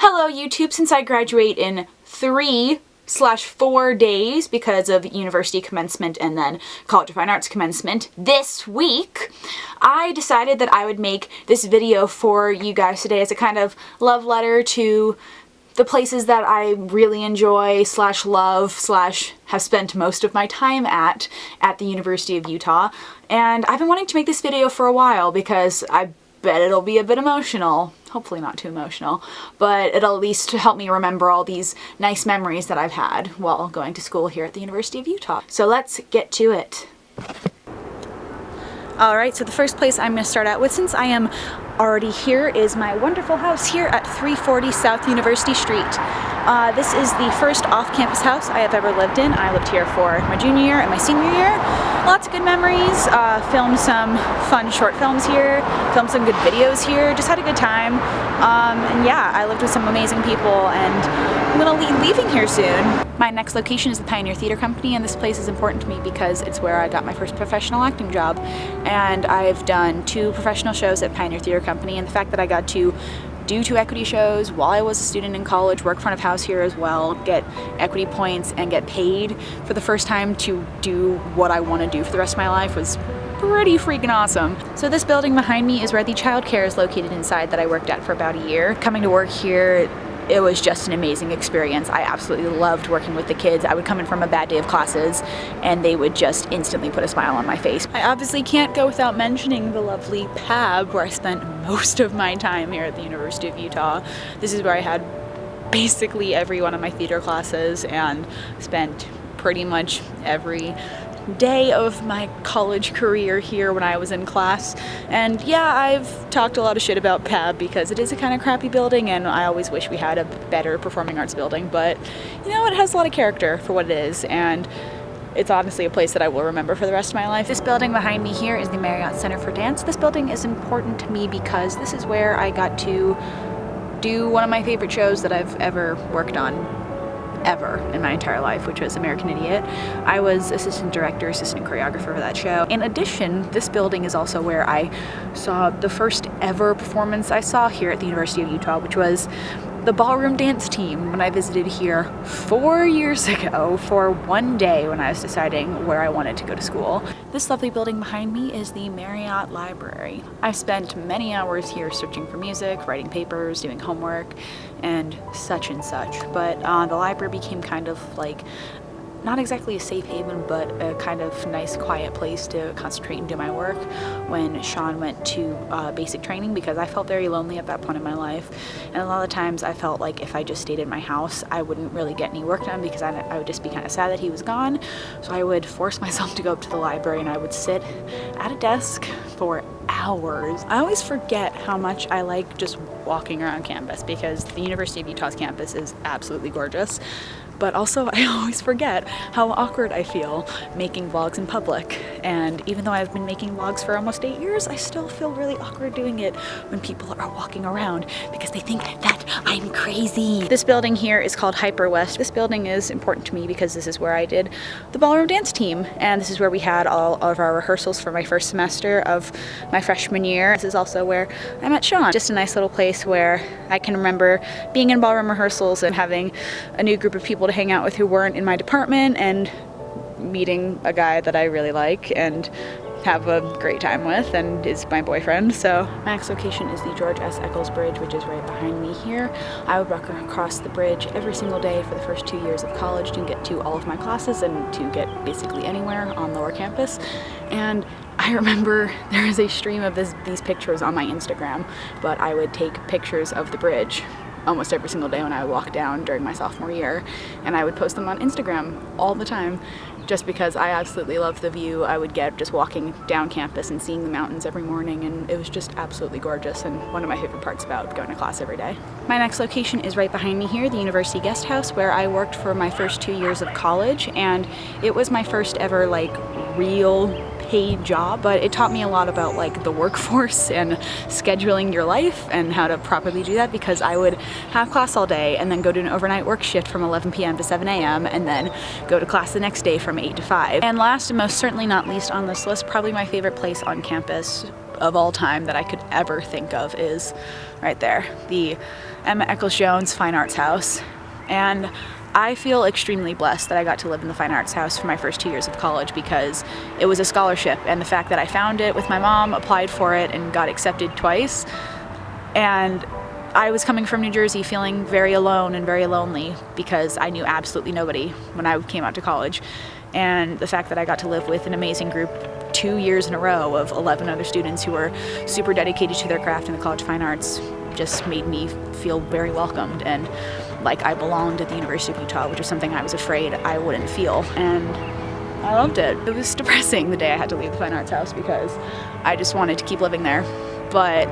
Hello YouTube, since I graduate in 3/4 days because of university commencement and then College of Fine Arts commencement this week, I decided that I would make this video for you guys today as a kind of love letter to the places that I really enjoy / love / have spent most of my time at the University of Utah. And I've been wanting to make this video for a while because I bet it'll be a bit emotional. Hopefully not too emotional, but it'll at least help me remember all these nice memories that I've had while going to school here at the University of Utah. So let's get to it. Alright, so the first place I'm going to start out with, since I am already here, is my wonderful house here at 340 South University Street. This is the first off-campus house I have ever lived in. I lived here for my junior year and my senior year. Lots of good memories, filmed some fun short films here, filmed some good videos here, just had a good time. And yeah, I lived with some amazing people, and I'm gonna be leaving here soon. My next location is the Pioneer Theater Company, and this place is important to me because it's where I got my first professional acting job. And I've done 2 professional shows at Pioneer Theater Company, and the fact that I got to do 2 equity shows while I was a student in college, work front of house here as well, get equity points, and get paid for the first time to do what I want to do for the rest of my life was pretty freaking awesome. So this building behind me is where the childcare is located inside that I worked at for about a year. Coming to work here, it was just an amazing experience. I absolutely loved working with the kids. I would come in from a bad day of classes and they would just instantly put a smile on my face. I obviously can't go without mentioning the lovely PAB where I spent most of my time here at the University of Utah. This is where I had basically every one of my theater classes and spent pretty much every day of my college career here when I was in class. And yeah, I've talked a lot of shit about PAB because it is a kind of crappy building and I always wish we had a better performing arts building, but you know, it has a lot of character for what it is, and it's honestly a place that I will remember for the rest of my life. This building behind me here is the Marriott Center for Dance. This building is important to me because this is where I got to do one of my favorite shows that I've ever worked on ever in my entire life, which was American Idiot. I was assistant director, assistant choreographer for that show. In addition, this building is also where I saw the first ever performance I saw here at the University of Utah, which was the ballroom dance team when I visited here 4 years ago for one day when I was deciding where I wanted to go to school. This lovely building behind me is the Marriott Library. I've spent many hours here searching for music, writing papers, doing homework, and such, but the library became kind of like not exactly a safe haven, but a kind of nice quiet place to concentrate and do my work when Sean went to basic training, because I felt very lonely at that point in my life. And a lot of times I felt like if I just stayed in my house, I wouldn't really get any work done because I would just be kind of sad that he was gone. So I would force myself to go up to the library and I would sit at a desk for hours. I always forget how much I like just walking around campus because the University of Utah's campus is absolutely gorgeous. But also I always forget how awkward I feel making vlogs in public. And even though I've been making vlogs for almost 8 years, I still feel really awkward doing it when people are walking around because they think that I'm crazy. This building here is called Hyper West. This building is important to me because this is where I did the ballroom dance team, and this is where we had all of our rehearsals for my first semester of my freshman year. This is also where I met Sean. Just a nice little place where I can remember being in ballroom rehearsals and having a new group of people to hang out with who weren't in my department, and meeting a guy that I really like and have a great time with and is my boyfriend. So my next location is the George S. Eccles Bridge, which is right behind me here. I would walk across the bridge every single day for the first 2 years of college to get to all of my classes and to get basically anywhere on lower campus. And I remember there is a stream of these pictures on my Instagram, but I would take pictures of the bridge almost every single day when I would walk down during my sophomore year, and I would post them on Instagram all the time just because I absolutely loved the view I would get just walking down campus and seeing the mountains every morning, and it was just absolutely gorgeous and one of my favorite parts about going to class every day. My next location is right behind me here, the University Guest House, where I worked for my first 2 years of college, and it was my first ever like real paid job, but it taught me a lot about like the workforce and scheduling your life and how to properly do that, because I would have class all day and then go to an overnight work shift from 11 p.m. to 7 a.m. and then go to class the next day from 8 to 5. And last and most certainly not least on this list, probably my favorite place on campus of all time that I could ever think of is right there, the Emma Eccles-Jones Fine Arts House. And I feel extremely blessed that I got to live in the Fine Arts House for my first 2 years of college, because it was a scholarship, and the fact that I found it with my mom, applied for it, and got accepted twice, and I was coming from New Jersey feeling very alone and very lonely because I knew absolutely nobody when I came out to college. And the fact that I got to live with an amazing group 2 years in a row of 11 other students who were super dedicated to their craft in the College of Fine Arts just made me feel very welcomed and like I belonged at the University of Utah, which is something I was afraid I wouldn't feel. And I loved it. It was depressing the day I had to leave the Fine Arts House because I just wanted to keep living there. But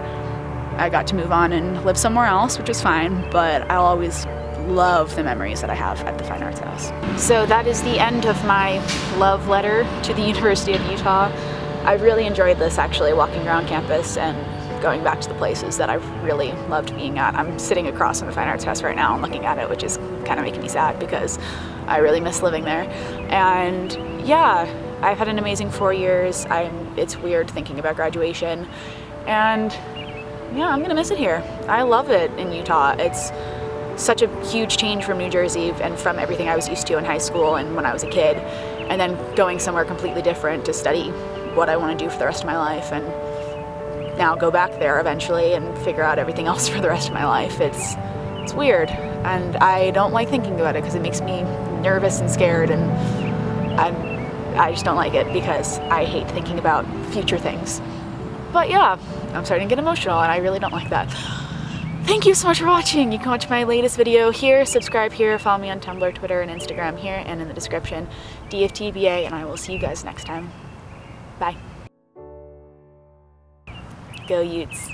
I got to move on and live somewhere else, which is fine, but I'll always love the memories that I have at the Fine Arts House. So that is the end of my love letter to the University of Utah. I really enjoyed this, actually, walking around campus and going back to the places that I've really loved being at. I'm sitting across from the Fine Arts House right now and looking at it, which is kind of making me sad because I really miss living there. And yeah, I've had an amazing 4 years. It's weird thinking about graduation, and yeah, I'm gonna miss it here. I love it in Utah. It's such a huge change from New Jersey and from everything I was used to in high school and when I was a kid, and then going somewhere completely different to study what I want to do for the rest of my life, and now go back there eventually and figure out everything else for the rest of my life. It's weird, and I don't like thinking about it because it makes me nervous and scared, and I just don't like it because I hate thinking about future things. But yeah, I'm starting to get emotional, and I really don't like that. Thank you so much for watching. You can watch my latest video here, subscribe here, follow me on Tumblr, Twitter, and Instagram here, and in the description, DFTBA, and I will see you guys next time. Bye. Go Utes.